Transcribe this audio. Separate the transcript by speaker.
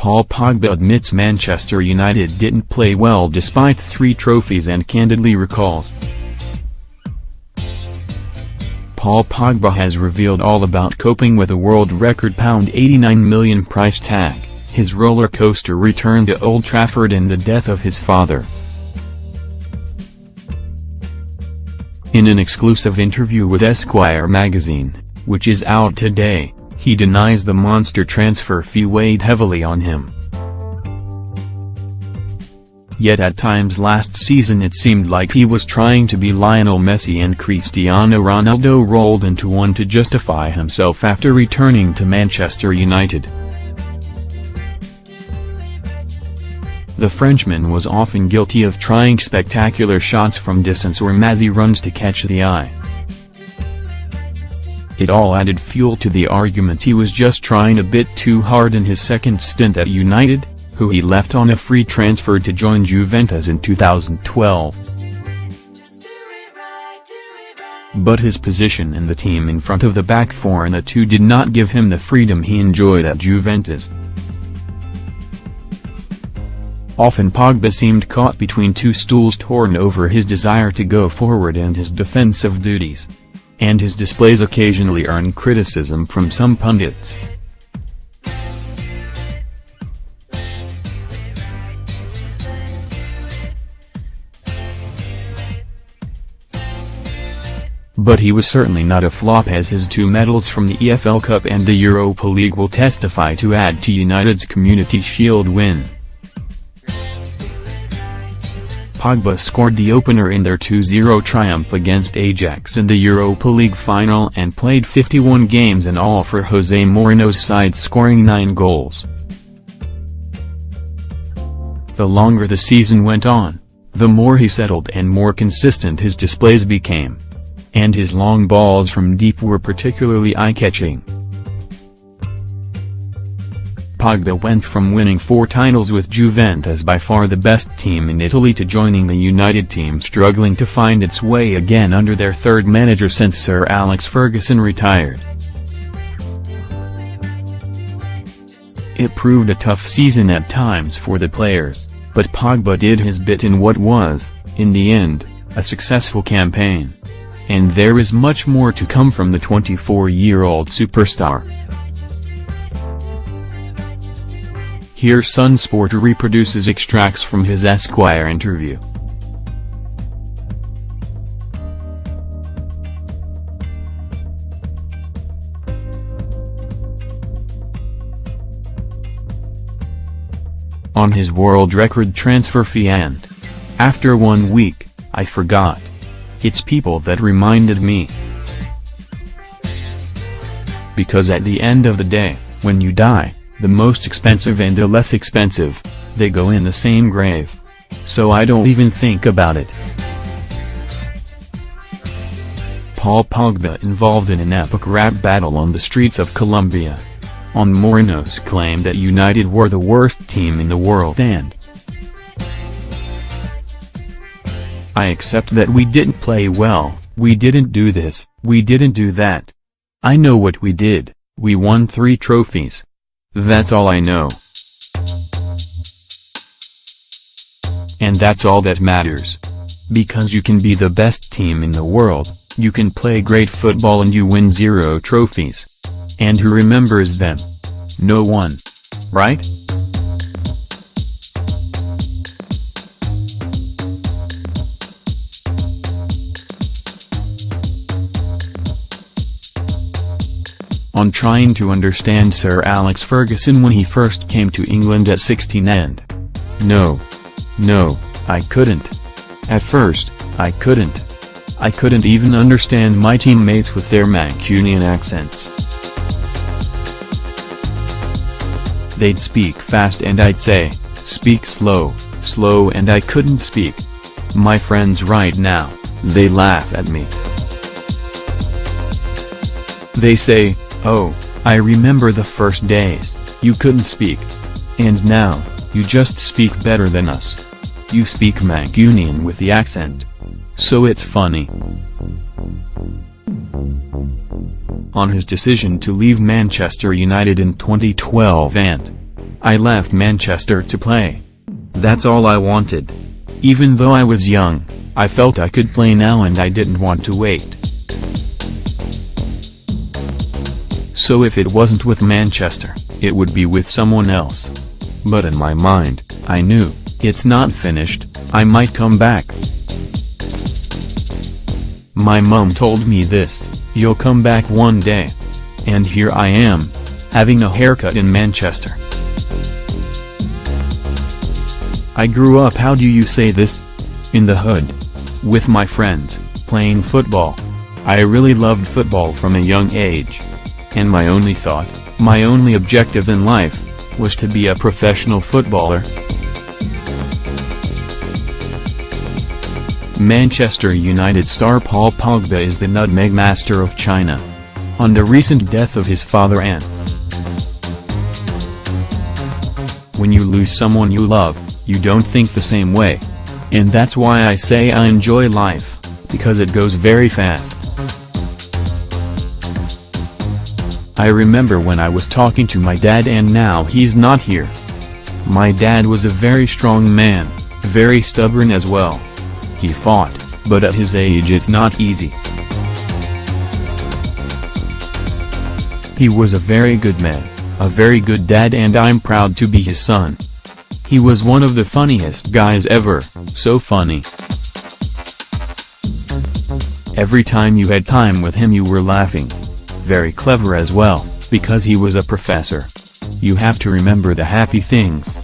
Speaker 1: Paul Pogba admits Manchester United didn't play well despite 3 trophies and candidly recalls. Paul Pogba has revealed all about coping with a world record £89 million price tag, his roller coaster return to Old Trafford and the death of his father. In an exclusive interview with Esquire magazine, which is out today, he denies the monster transfer fee weighed heavily on him. Yet at times last season it seemed like he was trying to be Lionel Messi and Cristiano Ronaldo rolled into one to justify himself after returning to Manchester United. The Frenchman was often guilty of trying spectacular shots from distance or mazzy runs to catch the eye. It all added fuel to the argument he was just trying a bit too hard in his second stint at United, who he left on a free transfer to join Juventus in 2012. But his position in the team in front of the back four and the two did not give him the freedom he enjoyed at Juventus. Often Pogba seemed caught between two stools, torn over his desire to go forward and his defensive duties. And his displays occasionally earn criticism from some pundits. But he was certainly not a flop, as his 2 medals from the EFL Cup and the Europa League will testify to add to United's Community Shield win. Pogba scored the opener in their 2-0 triumph against Ajax in the Europa League final and played 51 games in all for Jose Mourinho's side, scoring 9 goals. The longer the season went on, the more he settled and more consistent his displays became. And his long balls from deep were particularly eye-catching. Pogba went from winning 4 titles with Juventus, by far the best team in Italy, to joining the United team struggling to find its way again under their 3rd manager since Sir Alex Ferguson retired. It proved a tough season at times for the players, but Pogba did his bit in what was, in the end, a successful campaign. And there is much more to come from the 24-year-old superstar. Here Sun Sport reproduces extracts from his Esquire interview. On his world record transfer fee, and after 1 week, I forgot. It's people that reminded me. Because at the end of the day, when you die, the most expensive and the less expensive, they go in the same grave. So I don't even think about it. Paul Pogba involved in an epic rap battle on the streets of Colombia. On Mourinho's claim that United were the worst team in the world, and I accept that we didn't play well, we didn't do this, we didn't do that. I know what we did, we won 3 trophies. That's all I know. And that's all that matters. Because you can be the best team in the world, you can play great football and you win 0 trophies. And who remembers them? No one. Right? On trying to understand Sir Alex Ferguson when he first came to England at 16, and no, I couldn't. At first, I couldn't even understand my teammates with their Mancunian accents. They'd speak fast and I'd say, speak slow, and I couldn't speak. My friends right now, they laugh at me. They say, oh, I remember the first days, you couldn't speak. And now, you just speak better than us. You speak Mancunian with the accent. So it's funny. On his decision to leave Manchester United in 2012 and I left Manchester to play. That's all I wanted. Even though I was young, I felt I could play now and I didn't want to wait. So if it wasn't with Manchester, it would be with someone else. But in my mind, I knew, it's not finished, I might come back. My mum told me this, you'll come back one day. And here I am, having a haircut in Manchester. I grew up, how do you say this? In the hood. With my friends, playing football. I really loved football from a young age. And my only thought, my only objective in life, was to be a professional footballer. Manchester United star Paul Pogba is the nutmeg master of China. On the recent death of his father and when you lose someone you love, you don't think the same way. And that's why I say I enjoy life, because it goes very fast. I remember when I was talking to my dad and now he's not here. My dad was a very strong man, very stubborn as well. He fought, but at his age it's not easy. He was a very good man, a very good dad, and I'm proud to be his son. He was one of the funniest guys ever, so funny. Every time you had time with him you were laughing. Very clever as well, because he was a professor. You have to remember the happy things.